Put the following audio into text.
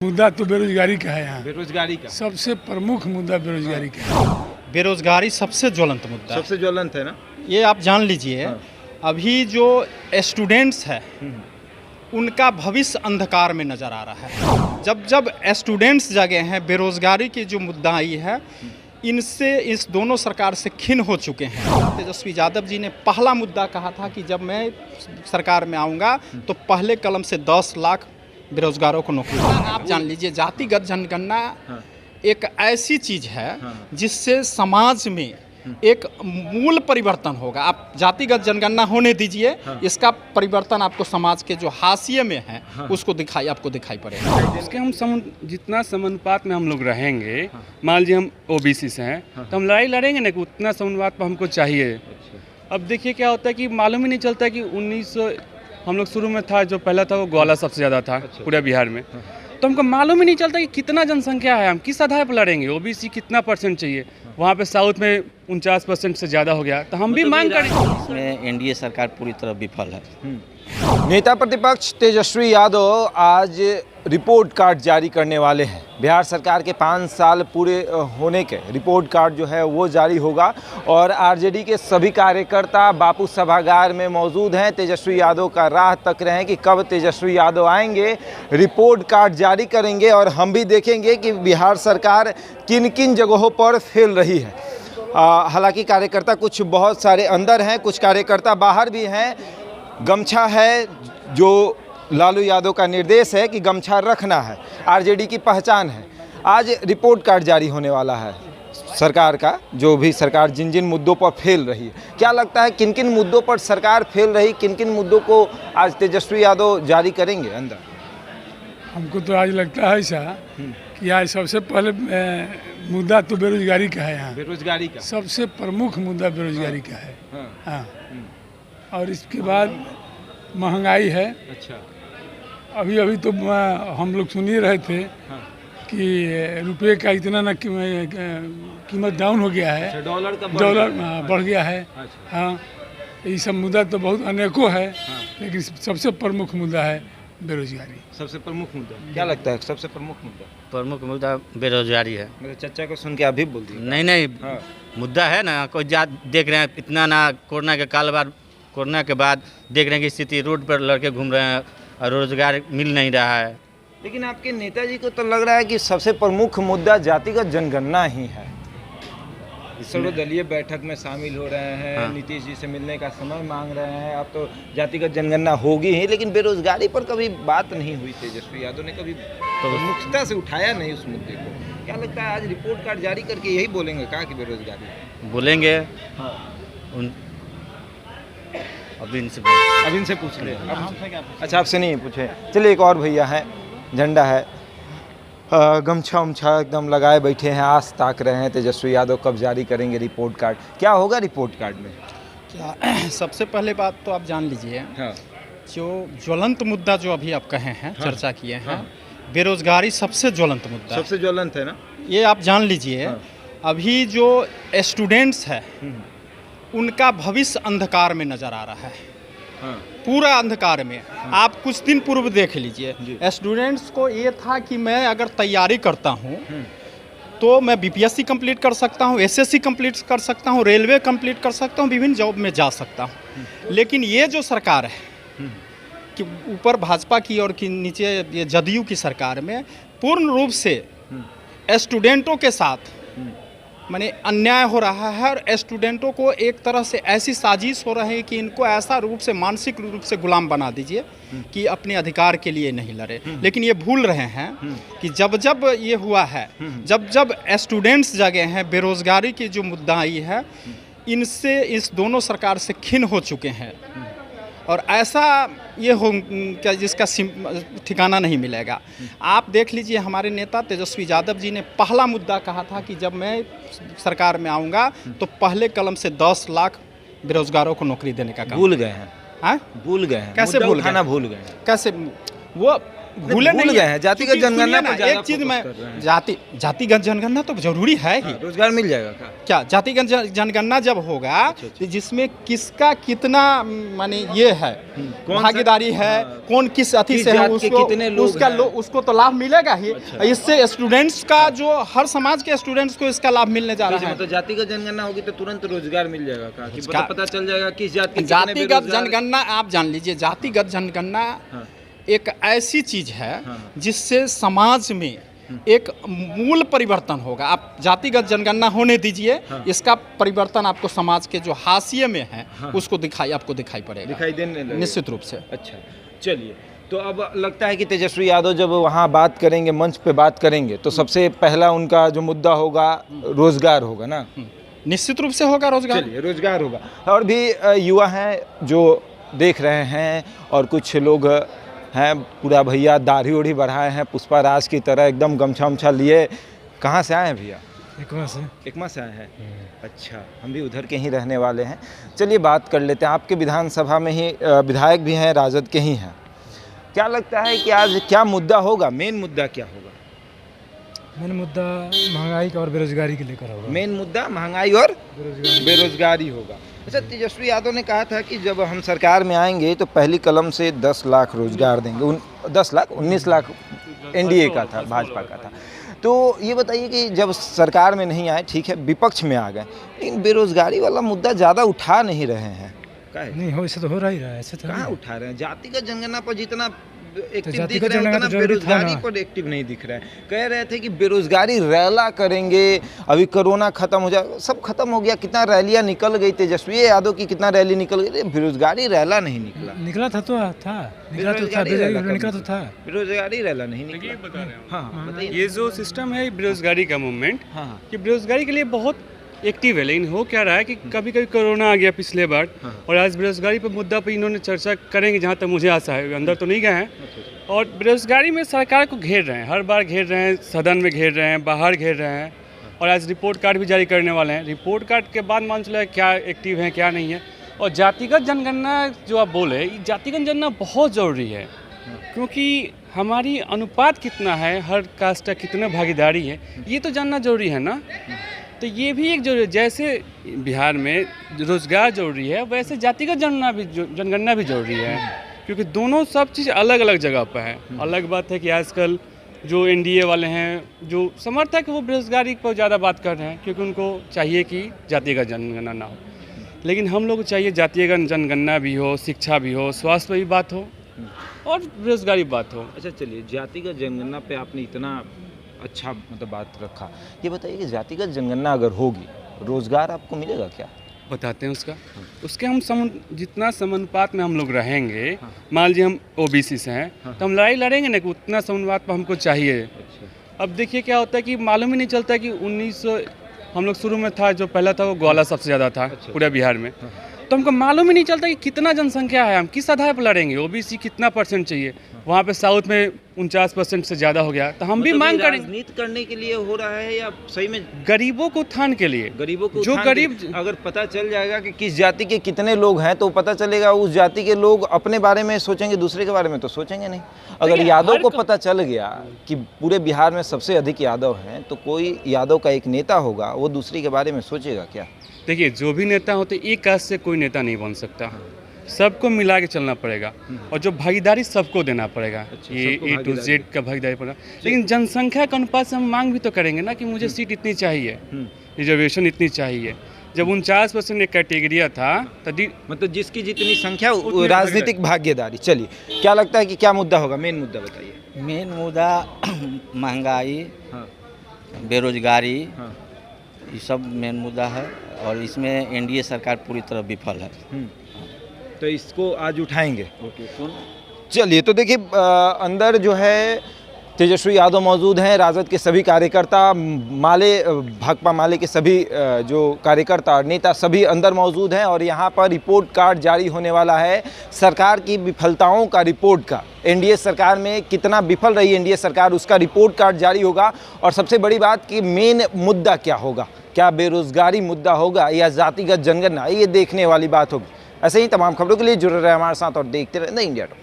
मुद्दा तो बेरोजगारी का है। यहाँ बेरोजगारी का सबसे प्रमुख मुद्दा बेरोजगारी का है। बेरोजगारी सबसे ज्वलंत मुद्दा है। सबसे ज्वलंत है ना। ये आप जान लीजिए। अभी जो स्टूडेंट्स है उनका भविष्य अंधकार में नज़र आ रहा है। जब जब स्टूडेंट्स जगे हैं, बेरोजगारी की जो मुद्दा आई है इनसे इस दोनों सरकार से खिन्न हो चुके हैं। तेजस्वी यादव जी ने पहला मुद्दा कहा था कि जब मैं सरकार में आऊँगा तो पहले कलम से 10 लाख बेरोजगारों को नौकरी। आप जान लीजिए, जातिगत जनगणना एक ऐसी चीज़ है जिससे समाज में एक मूल परिवर्तन होगा। आप जातिगत जनगणना होने दीजिए, इसका परिवर्तन आपको समाज के जो हाशिए में है उसको आपको दिखाई पड़ेगा। उसके हम जितना समानुपात में हम लोग रहेंगे, मान लीजिए हम ओबीसी से हैं तो हम लड़ाई लड़ेंगे ना कि उतना समानुपात पर हमको चाहिए। अब देखिए क्या होता है कि मालूम ही नहीं चलता कि 1900 हम लोग शुरू में था, जो पहला था वो ग्वाला सबसे ज़्यादा था पूरे बिहार में। तो हमको मालूम ही नहीं चलता कि कितना जनसंख्या है, हम किस आधार पर लड़ेंगे, ओबीसी कितना परसेंट चाहिए। वहाँ पे साउथ में 49% से ज़्यादा हो गया, तो हम भी मांग करेंगे। इसमें एनडीए सरकार पूरी तरह विफल है। नेता प्रतिपक्ष तेजस्वी यादव आज रिपोर्ट कार्ड जारी करने वाले हैं। बिहार सरकार के 5 साल पूरे होने के रिपोर्ट कार्ड जो है वो जारी होगा और आरजेडी के सभी कार्यकर्ता बापू सभागार में मौजूद हैं। तेजस्वी यादव का राह तक रहे हैं कि कब तेजस्वी यादव आएंगे, रिपोर्ट कार्ड जारी करेंगे और हम भी देखेंगे कि बिहार सरकार किन किन जगहों पर फेल रही है। हालांकि कार्यकर्ता कुछ बहुत सारे अंदर हैं, कुछ कार्यकर्ता बाहर भी हैं। गमछा है जो लालू यादव का निर्देश है कि गमछा रखना है, आरजेडी की पहचान है। आज रिपोर्ट कार्ड जारी होने वाला है सरकार का, जो भी सरकार जिन जिन मुद्दों पर फेल रही है। क्या लगता है किन किन मुद्दों पर सरकार फेल रही, किन किन मुद्दों को आज तेजस्वी यादव जारी करेंगे अंदर? हमको तो आज लगता है ऐसा कि आज सबसे पहले मुद्दा तो बेरोजगारी का है। यहाँ बेरोजगारी का सबसे प्रमुख मुद्दा बेरोजगारी का है। हाँ, और इसके बाद महंगाई है। अच्छा, अभी तो हम लोग सुन ही रहे थे कि रुपये का इतना ना कीमत डाउन हो गया है, डॉलर का डॉलर बढ़ गया है। हाँ, ये सब मुद्दा तो बहुत अनेकों है, लेकिन सबसे प्रमुख मुद्दा है बेरोजगारी। सबसे प्रमुख मुद्दा क्या लगता है? सबसे प्रमुख मुद्दा प्रमुख मुद्दा बेरोजगारी है। मेरे चचा को सुन के आप भी बोल दिए। नहीं मुद्दा है ना, कोई देख रहे हैं इतना ना, कोरोना के बाद देख रहे हैं कि स्थिति रोड पर लड़के घूम रहे हैं और रोजगार मिल नहीं रहा है। लेकिन आपके नेताजी को तो लग रहा है कि सबसे प्रमुख मुद्दा जातिगत जनगणना ही है। सर्वदलीय बैठक में शामिल हो रहे हैं, नीतीश जी से मिलने का समय मांग रहे हैं। अब तो जातिगत जनगणना होगी ही, लेकिन बेरोजगारी पर कभी बात नहीं हुई। तेजस्वी यादव ने कभी प्रमुखता से उठाया नहीं उस मुद्दे को। क्या लगता है आज रिपोर्ट कार्ड जारी करके यही बोलेंगे कहा कि बेरोजगारी बोलेंगे? अभी इनसे पूछ ले। अच्छा, आपसे नहीं पूछे। चलिए, एक और भैया है, झंडा है, गमछा उमछा एकदम लगाए बैठे हैं, आस ताक रहे हैं तेजस्वी यादव कब जारी करेंगे रिपोर्ट कार्ड। क्या होगा रिपोर्ट कार्ड में? क्या सबसे पहले बात तो आप जान लीजिए, जो ज्वलंत मुद्दा जो अभी आप कहे हैं, चर्चा किए हैं, बेरोजगारी सबसे ज्वलंत मुद्दा, सबसे ज्वलंत है ना। ये आप जान लीजिए। अभी जो स्टूडेंट्स है उनका भविष्य अंधकार में नज़र आ रहा है, पूरा अंधकार में। आप कुछ दिन पूर्व देख लीजिए, स्टूडेंट्स को ये था कि मैं अगर तैयारी करता हूँ तो मैं बीपीएससी कंप्लीट कर सकता हूँ, एसएससी कंप्लीट कर सकता हूँ, रेलवे कंप्लीट कर सकता हूँ, विभिन्न जॉब में जा सकता हूँ। लेकिन ये जो सरकार है कि ऊपर भाजपा की और कि नीचे ये जदयू की सरकार में पूर्ण रूप से स्टूडेंटों के साथ माने अन्याय हो रहा है और स्टूडेंटों को एक तरह से ऐसी साजिश हो रही है कि इनको ऐसा रूप से, मानसिक रूप से गुलाम बना दीजिए कि अपने अधिकार के लिए नहीं लड़े। लेकिन ये भूल रहे हैं कि जब जब ये हुआ है, जब जब स्टूडेंट्स जगे हैं, बेरोजगारी की जो मुद्दा आई है इनसे इस दोनों सरकार से खिन्न हो चुके हैं और ऐसा ये हो क्या जिसका ठिकाना नहीं मिलेगा। आप देख लीजिए, हमारे नेता तेजस्वी यादव जी ने पहला मुद्दा कहा था कि जब मैं सरकार में आऊँगा तो पहले कलम से 10 लाख बेरोजगारों को नौकरी देने का काम। भूल गए हैं। हाँ, भूल गए हैं। कैसे भूल गए? भूल गए कैसे? वो भूले भूल नहीं गए हैं, जातिगत क्योंकि जनगणना सुनिए पर ना, ज़्यादा एक चीज फोकस मैं कर रहे हैं। जातिगत जनगणना तो जरूरी है ही। रोजगार मिल जाएगा क्या? जातिगत जनगणना जब होगा तो जिसमें किसका कितना माने ये है कौन सा- भागीदारी है, कौन किस अथी किस से है, जात के उसको कितने लोग उसका हैं? उसको तो लाभ मिलेगा ही। इससे स्टूडेंट्स का जो हर समाज के स्टूडेंट्स को इसका लाभ मिलने जा रहा है। मतलब जातिगत जनगणना होगी तो तुरंत रोजगार मिल जाएगा क्या? कि रोजगार- पता चल जाएगा किस जात के कितने जातिगत बेरोजगार- जनगणना आप जान लीजिए, जातिगत जनगणना हाँ। एक ऐसी चीज है हाँ। जिससे समाज में एक मूल परिवर्तन होगा। आप जातिगत जनगणना होने दीजिए, हाँ। इसका परिवर्तन आपको समाज के जो हाशिए में है हाँ। उसको आपको दिखाई पड़ेगा, दिखाई देने लगेगा। निश्चित रूप से। अच्छा चलिए, तो अब लगता है कि तेजस्वी यादव जब वहाँ बात करेंगे, मंच पे बात करेंगे, तो सबसे पहला उनका जो मुद्दा होगा रोजगार होगा ना? निश्चित रूप से होगा रोजगार। चलिए, रोजगार होगा। और भी युवा हैं जो देख रहे हैं, और कुछ लोग हैं पूरा भैया दाढ़ी उड़ी बढ़ाए हैं पुष्पा राज की तरह, एकदम गमछा उमछा लिए। कहाँ से आए हैं भैया? एकमा से आए हैं। अच्छा, हम भी उधर के ही रहने वाले हैं। चलिए बात कर लेते हैं, आपके विधानसभा में ही विधायक भी हैं, राजद के ही हैं। क्या लगता है कि आज क्या मुद्दा होगा, मेन मुद्दा क्या होगा? मेन मुद्दा महंगाई का और बेरोजगारी के लेकर होगा। मेन मुद्दा महंगाई और बेरोजगारी होगा। अच्छा, तेजस्वी यादव ने कहा था कि जब हम सरकार में आएंगे तो पहली कलम से 10 लाख रोजगार देंगे। 10 लाख 19 लाख एनडीए का था, भाजपा का था। तो ये बताइए कि जब सरकार में नहीं आए, ठीक है विपक्ष में आ गए, लेकिन बेरोजगारी वाला मुद्दा ज़्यादा उठा नहीं रहे हैं। नहीं हो, इससे तो हो रहा ही रहा है, ऐसे तो कहाँ उठा रहे हैं? जातिगत जनगणना पर जितना एक्टिव दिख जातिगत रहे हैं जनगणना उतना तो जरूरी था बेरोजगारी ना। पर एक्टिव नहीं दिख रहा है। कह रहे थे कि बेरोजगारी रैला करेंगे, अभी कोरोना खत्म हो जाए, सब खत्म हो गया। कितना रैलियां निकल गई, तेजस्वी यादव की कितना रैली निकल गई, बेरोजगारी रैला नहीं निकला। निकला था तो था, निकला तो था, निकला तो था। बेरोजगारी रैला नहीं निकला। बता रहे हैं हाँ बताइए। ये जो सिस्टम है बेरोजगारी का मूवमेंट, हाँ कि बेरोजगारी के लिए बहुत एक्टिव है, लेकिन हो क्या रहा है कि कभी कभी कोरोना आ गया पिछले बार, और आज बेरोजगारी पर मुद्दा पर इन्होंने चर्चा करेंगे, जहाँ तक मुझे आशा है, अंदर तो नहीं गए हैं। और बेरोजगारी में सरकार को घेर रहे हैं, हर बार घेर रहे हैं, सदन में घेर रहे हैं, बाहर घेर रहे हैं, और आज रिपोर्ट कार्ड भी जारी करने वाले हैं। रिपोर्ट कार्ड के बाद मान चला क्या एक्टिव है क्या नहीं है। और जातिगत जनगणना जो आप बोले, जातिगत जनगणना बहुत ज़रूरी है, क्योंकि हमारी अनुपात कितना है, हर कास्ट का कितना भागीदारी है, ये तो जानना जरूरी है ना। तो ये भी एक जरूरी, जैसे बिहार में रोजगार जरूरी है, वैसे जातिगत जनगणना भी जरूरी है, क्योंकि दोनों सब चीज़ अलग अलग जगह पर है। अलग बात है कि आजकल जो एनडीए वाले हैं, जो समर्थक, वो बेरोजगारी पर ज़्यादा बात कर रहे हैं, क्योंकि उनको चाहिए कि जातिगत जनगणना ना हो। लेकिन हम लोग को चाहिए जातिगत जनगणना भी हो, शिक्षा भी हो, स्वास्थ्य पर भी बात हो, और बेरोजगारी बात हो। अच्छा चलिए, जातिगत जनगणना पे आपने इतना अच्छा मतलब बात रखा, ये बताइए कि जातिगत जनगणना अगर होगी, रोजगार आपको मिलेगा क्या? बताते हैं उसके हम जितना समानुपात में हम लोग रहेंगे, मान लीजिए हम ओबीसी से हैं, तो हम लड़ाई लड़ेंगे ना कि उतना समानुपात पर हमको चाहिए। अब देखिए क्या होता है कि मालूम ही नहीं चलता कि 1900 हम लोग शुरू में था, जो पहला था वो ग्वाला सबसे ज़्यादा था पूरे बिहार में, तो हमको मालूम ही नहीं चलता कि कितना जनसंख्या है, हम किस आधार पर लड़ेंगे, ओबीसी कितना परसेंट चाहिए। वहाँ पे साउथ में 49% से ज़्यादा हो गया, तो हम भी मांग करेंगे। राजनीति करने के लिए हो रहा है या सही में गरीबों को उत्थान के लिए? गरीबों को जो उत्थान गरीब अगर पता चल जाएगा कि किस जाति के कितने लोग हैं, तो पता चलेगा उस जाति के लोग अपने बारे में सोचेंगे, दूसरे के बारे में तो सोचेंगे नहीं। अगर यादव को पता चल गया कि पूरे बिहार में सबसे अधिक यादव हैं, तो कोई यादव का एक नेता होगा, वो दूसरे के बारे में सोचेगा क्या? देखिए, जो भी नेता होते, एक कास्ट से कोई नेता नहीं बन सकता, सबको मिला के चलना पड़ेगा, और जो भागीदारी सबको देना पड़ेगा। ये A to Z का भागीदारी पड़ेगा। लेकिन जनसंख्या के अनुपात से हम मांग भी तो करेंगे ना कि मुझे सीट इतनी चाहिए, रिजर्वेशन इतनी चाहिए। जब 49% एक कैटेगरिया था, तो मतलब जिसकी जितनी संख्या राजनीतिक भागीदारी। चलिए, क्या लगता है कि क्या मुद्दा होगा, मेन मुद्दा बताइए। मेन मुद्दा महंगाई, बेरोजगारी, ये सब मेन मुद्दा है, और इसमें एनडीए सरकार पूरी तरह विफल है। तो इसको आज उठाएंगे। चलिए, तो देखिए अंदर जो है तेजस्वी यादव मौजूद हैं, राजद के सभी कार्यकर्ता, भाकपा माले के सभी जो कार्यकर्ता और नेता सभी अंदर मौजूद हैं, और यहाँ पर रिपोर्ट कार्ड जारी होने वाला है सरकार की विफलताओं का, रिपोर्ट का। एनडीए सरकार में कितना विफल रही एनडीए सरकार, उसका रिपोर्ट कार्ड जारी होगा। और सबसे बड़ी बात कि मेन मुद्दा क्या होगा, क्या बेरोजगारी मुद्दा होगा या जातिगत जनगणना, ये देखने वाली बात होगी। ऐसे ही तमाम खबरों के लिए जुड़े रहे हमारे साथ और देखते रहें इंडिया टॉक।